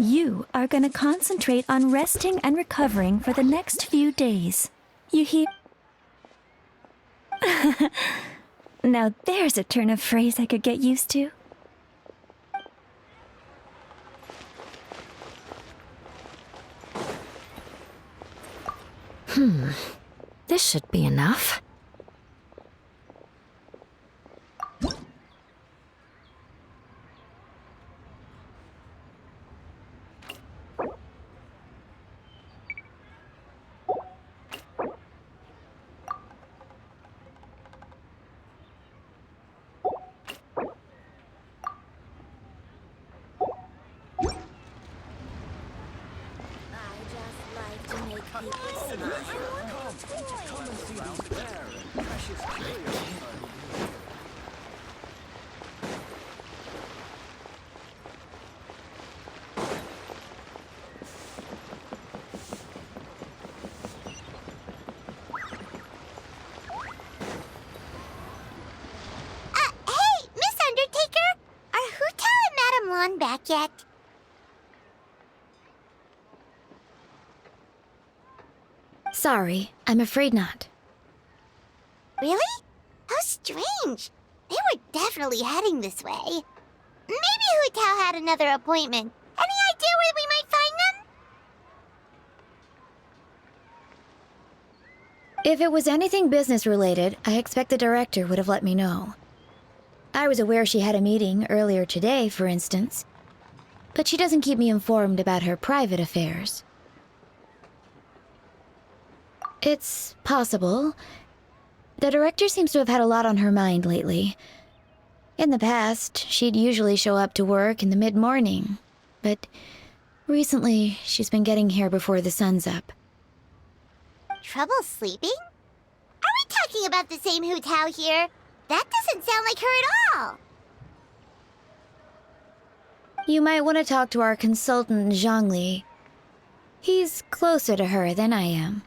You are gonna concentrate on resting and recovering for the next few days. You hear? Now there's a turn of phrase I could get used to. This should be enough. Back yet? Sorry, I'm afraid not. Really? How strange. They were definitely heading this way. Maybe Hu Tao had another appointment. Any idea where we might find them? If it was anything business related, I expect the director would have let me know. I was aware she had a meeting earlier today, for instance, but she doesn't keep me informed about her private affairs. It's possible. The director seems to have had a lot on her mind lately. In the past, she'd usually show up to work in the mid-morning, but recently she's been getting here before the sun's up. Trouble sleeping? Are we talking about the same Hu Tao here? That doesn't sound like her at all. You might want to talk to our consultant, Zhang Li. He's closer to her than I am.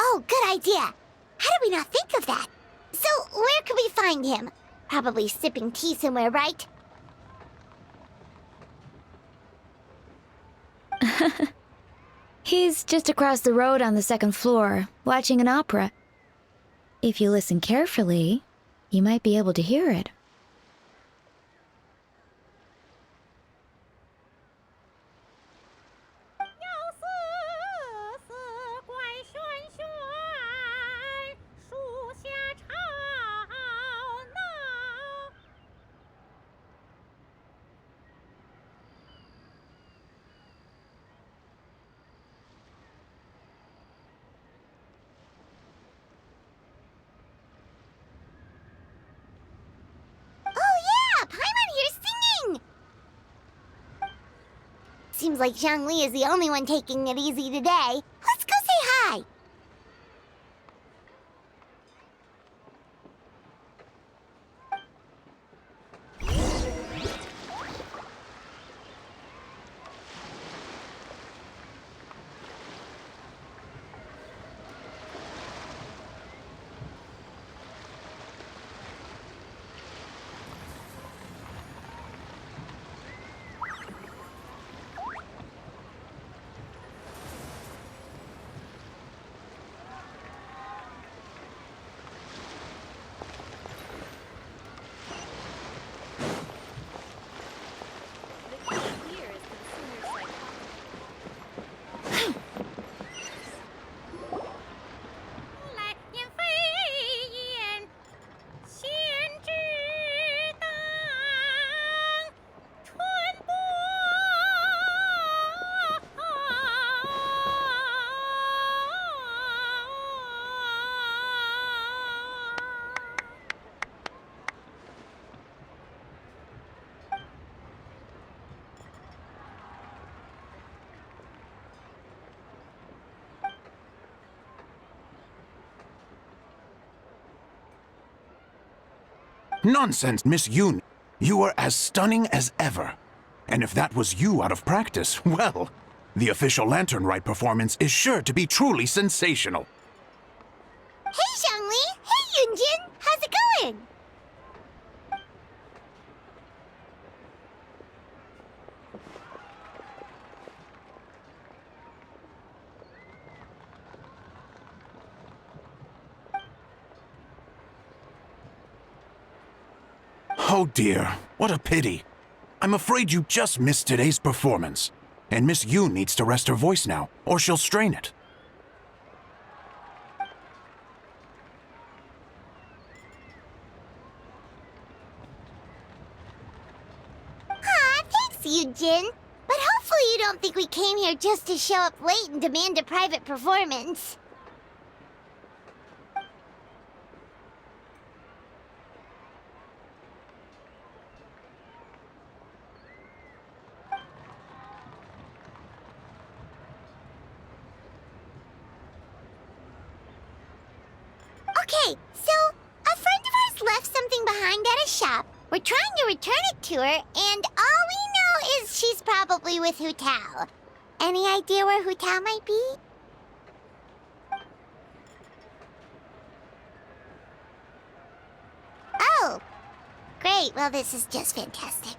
Oh, good idea. How did we not think of that? So, where could we find him? Probably sipping tea somewhere, right? He's just across the road on the second floor, watching an opera. If you listen carefully, you might be able to hear it. Seems like Zhang Li is the only one taking it easy today. Let's go say hi. Nonsense, Miss Yoon. You are as stunning as ever. And if that was you out of practice, well, The official Lantern Rite performance is sure to be truly sensational. Hey, Zhongli! Hey, Yunjin! How's it going? Oh dear, what a pity. I'm afraid you just missed today's performance. And Miss Yoon needs to rest her voice now, or she'll strain it. Aw, thanks, Yunjin. But hopefully you don't think we came here just to show up late and demand a private performance. Okay, so a friend of ours left something behind at a shop. We're trying to return it to her, and all we know is she's probably with Hu Tao. Any idea where Hu Tao might be? Oh, great. Well, this is just fantastic.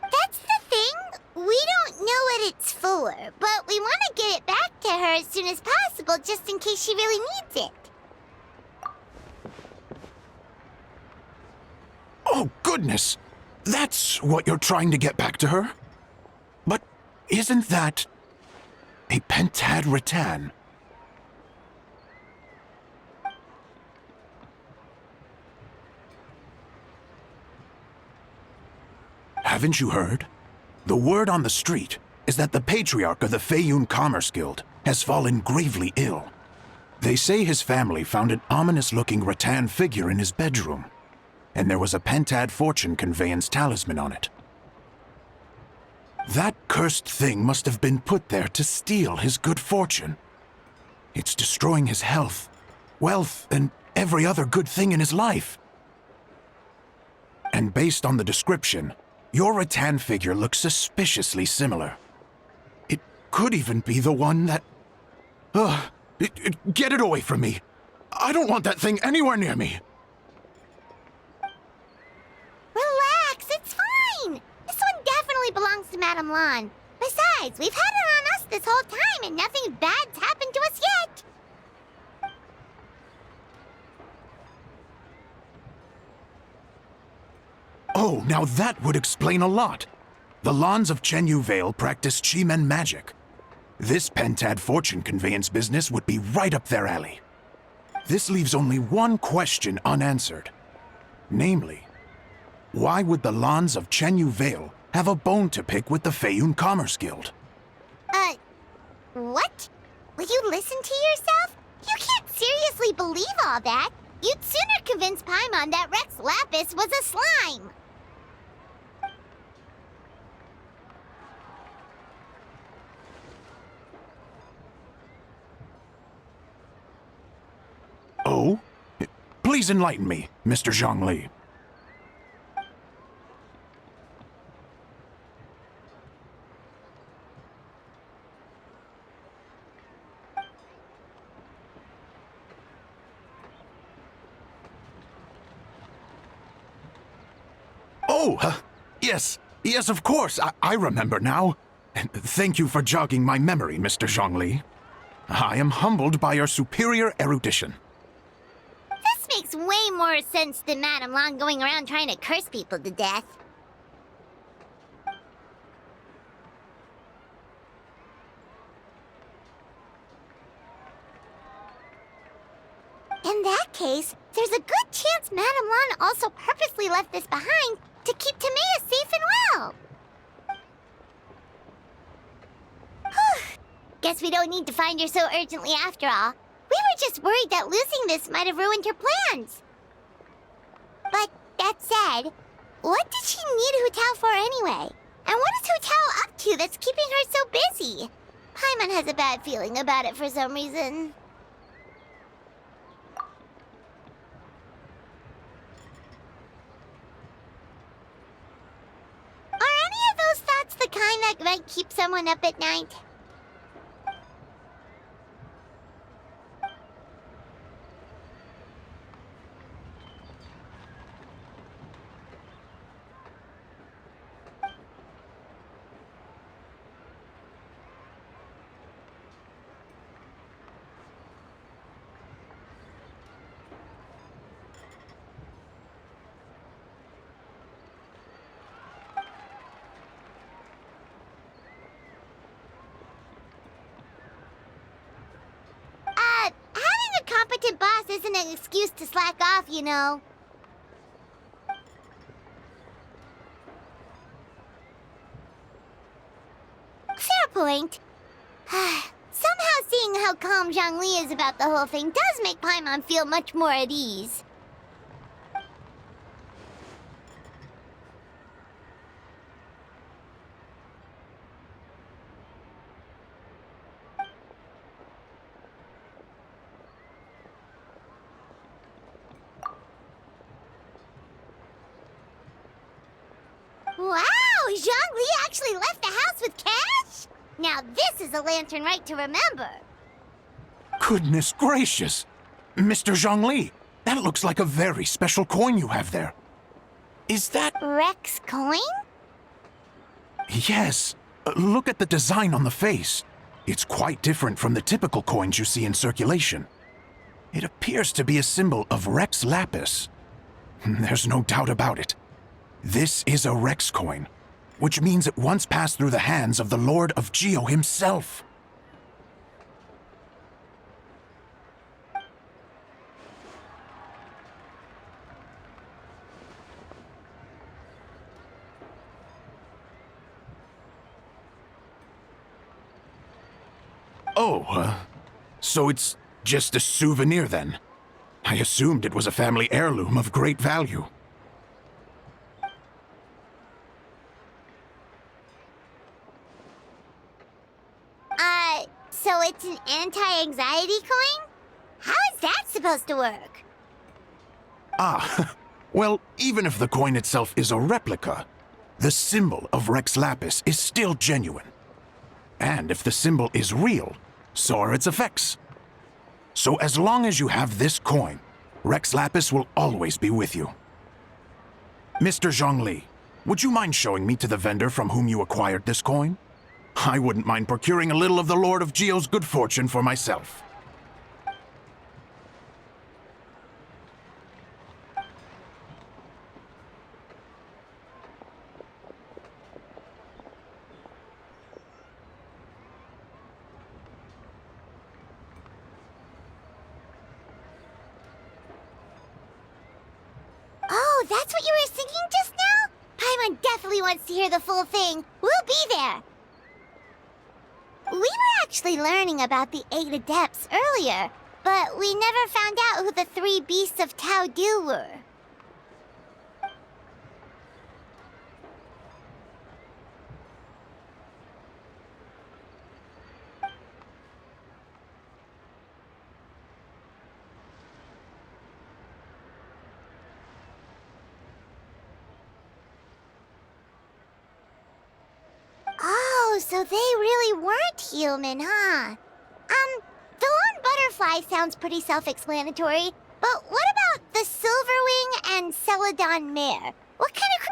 That's the thing. We don't know what it's for, but we want to get it back to her as soon as possible just in case she really needs it. Oh, goodness! That's what you're trying to get back to her? But isn't that a pentad rattan? Haven't you heard? The word on the street is that the patriarch of the Feiyun Commerce Guild has fallen gravely ill. They say his family found an ominous-looking rattan figure in his bedroom, and there was a pentad fortune conveyance talisman on it. That cursed thing must have been put there to steal his good fortune. It's destroying his health, wealth, and every other good thing in his life. And based on the description, your rattan figure looks suspiciously similar. It could even be the one that... Get it away from me! I don't want that thing anywhere near me! Relax, it's fine. This one definitely belongs to Madame Lan. Besides, we've had it on us this whole time and nothing bad's happened to us yet. Oh, now that would explain a lot. The Lans of Chenyu Vale practice Chi-Men magic. This pentad fortune conveyance business would be right up their alley. This leaves only one question unanswered. Namely, why would the Lans of Chenyu Vale have a bone to pick with the Feiyun Commerce Guild? What? Will you listen to yourself? You can't seriously believe all that. You'd sooner convince Paimon that Rex Lapis was a slime. Oh? Please enlighten me, Mr. Zhong Li. Oh, yes, of course. I remember now. Thank you for jogging my memory, Mr. Zhong Li. I am humbled by your superior erudition. This makes way more sense than Madame Lan going around trying to curse people to death. In that case, there's a good chance Madame Lan also purposely left this behind to keep Tamea safe and well. Whew. Guess we don't need to find her so urgently after all. We were just worried that losing this might have ruined her plans. But that said, what did she need Hu Tao for anyway? And what is Hu Tao up to that's keeping her so busy? Paimon has a bad feeling about it for some reason. might keep someone up at night. Having a competent boss isn't an excuse to slack off, you know. Fair point. Somehow seeing how calm Zhang Li is about the whole thing does make Paimon feel much more at ease. Wow! Zhang Li actually left the house with cash? Now this is a lantern right to remember. Goodness gracious! Mr. Zhang Li, that looks like a very special coin you have there. Is that... Rex coin? Yes. Look at the design on the face. It's quite different from the typical coins you see in circulation. It appears to be a symbol of Rex Lapis. There's no doubt about it. This is a Rex coin, which means it once passed through the hands of the Lord of Geo himself. Oh, so it's just a souvenir then? I assumed it was a family heirloom of great value. So it's an anti-anxiety coin? How is that supposed to work? Ah, well, even if the coin itself is a replica, the symbol of Rex Lapis is still genuine. And if the symbol is real, so are its effects. So as long as you have this coin, Rex Lapis will always be with you. Mr. Zhang Li, would you mind showing me to the vendor from whom you acquired this coin? I wouldn't mind procuring a little of the Lord of Geo's good fortune for myself. Oh, that's what you were singing just now? Paimon definitely wants to hear the full thing. We'll be there. We were actually learning about the 8 Adepts earlier, but we never found out who the 3 Beasts of Tao Du were. Oh, so they really weren't human, huh? The lone butterfly sounds pretty self-explanatory, but what about the Silverwing and Celadon mare? What kind of...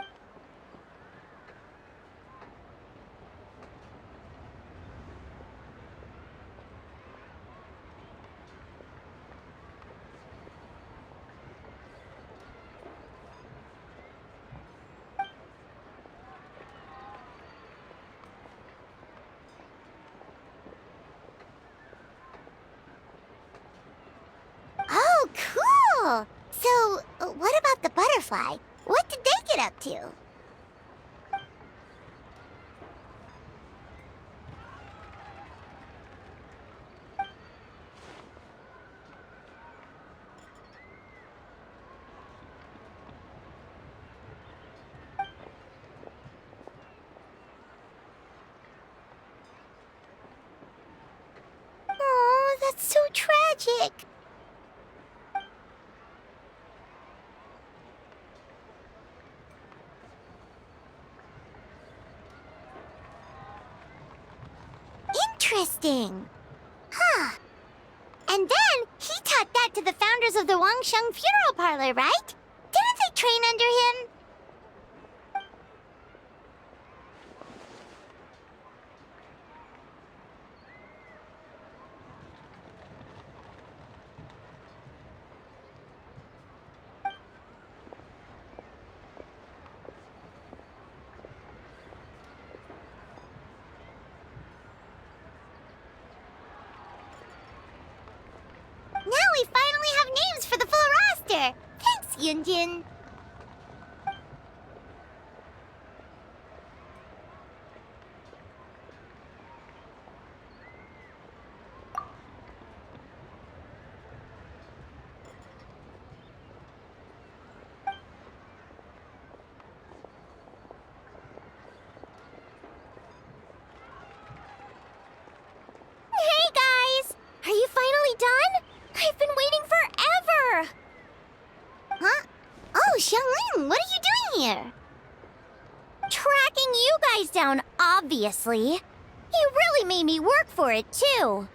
Oh, cool! So, what about the butterfly? What did they get up to? Oh, that's so tragic. Interesting. Huh. And then he taught that to the founders of the Wangsheng Funeral Parlor, right? Didn't they train under him? Now we finally have names for the full roster! Thanks, Yunjin! Hey guys! Are you finally done? I've been waiting forever! Huh? Oh, Xiangling, what are you doing here? Tracking you guys down, obviously. You really made me work for it, too.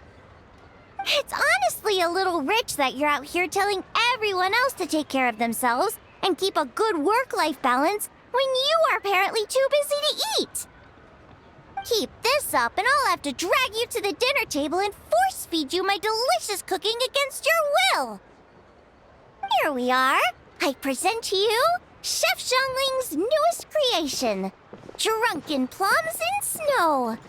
It's honestly a little rich that you're out here telling everyone else to take care of themselves and keep a good work-life balance when you are apparently too busy to eat. Keep this up and I'll have to drag you to the dinner table and force-feed you my delicious cooking against your will. Here we are. I present to you Chef Xiangling's newest creation, Drunken Plums in Snow.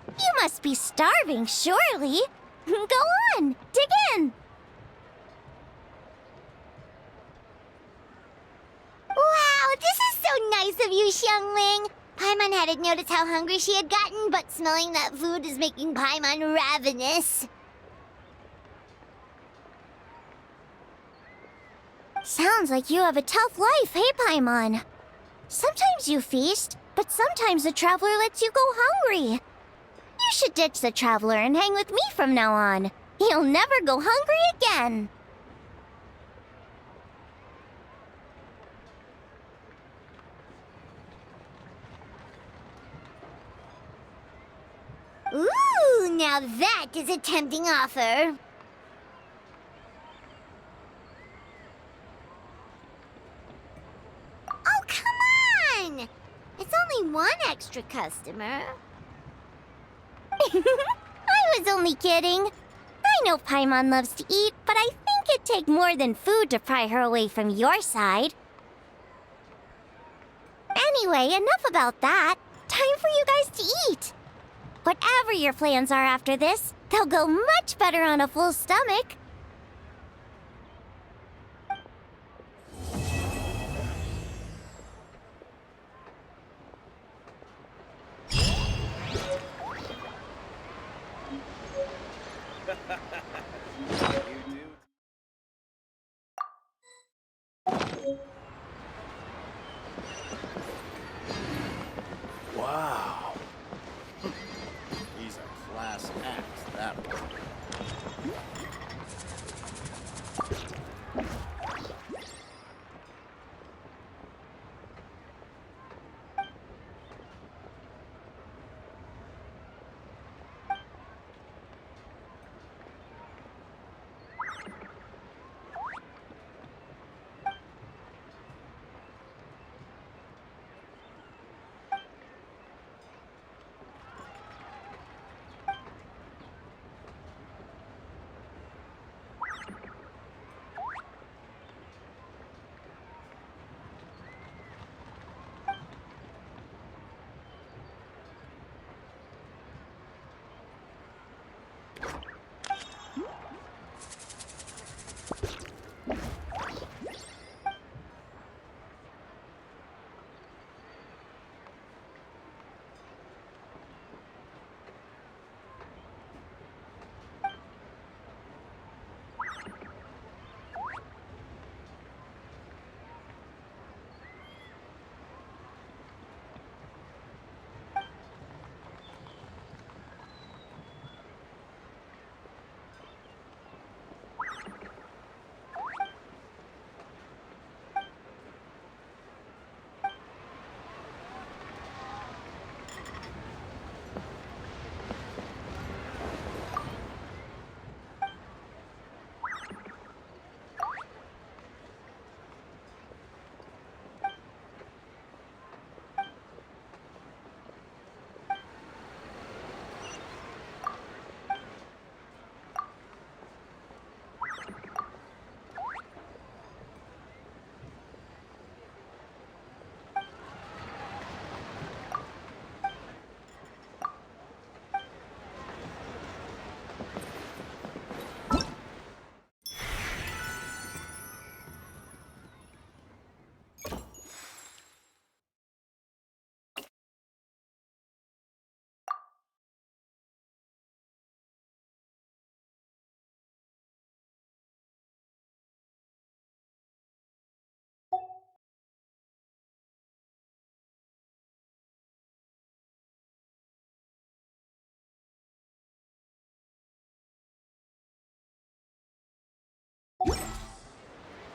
You must be starving, surely. Go on, dig in. Wow, this is so nice of you, Xiangling. Paimon hadn't noticed how hungry she had gotten, but smelling that food is making Paimon ravenous. Sounds like you have a tough life, hey, Paimon? Sometimes you feast, but sometimes the traveler lets you go hungry. You should ditch the traveler and hang with me from now on. You'll never go hungry again. Ooh, now that is a tempting offer. Oh, come on! It's only one extra customer. I was only kidding. I know Paimon loves to eat, but I think it'd take more than food to pry her away from your side. Anyway, enough about that. Time for you guys to eat. Whatever your plans are after this, they'll go much better on a full stomach. You do?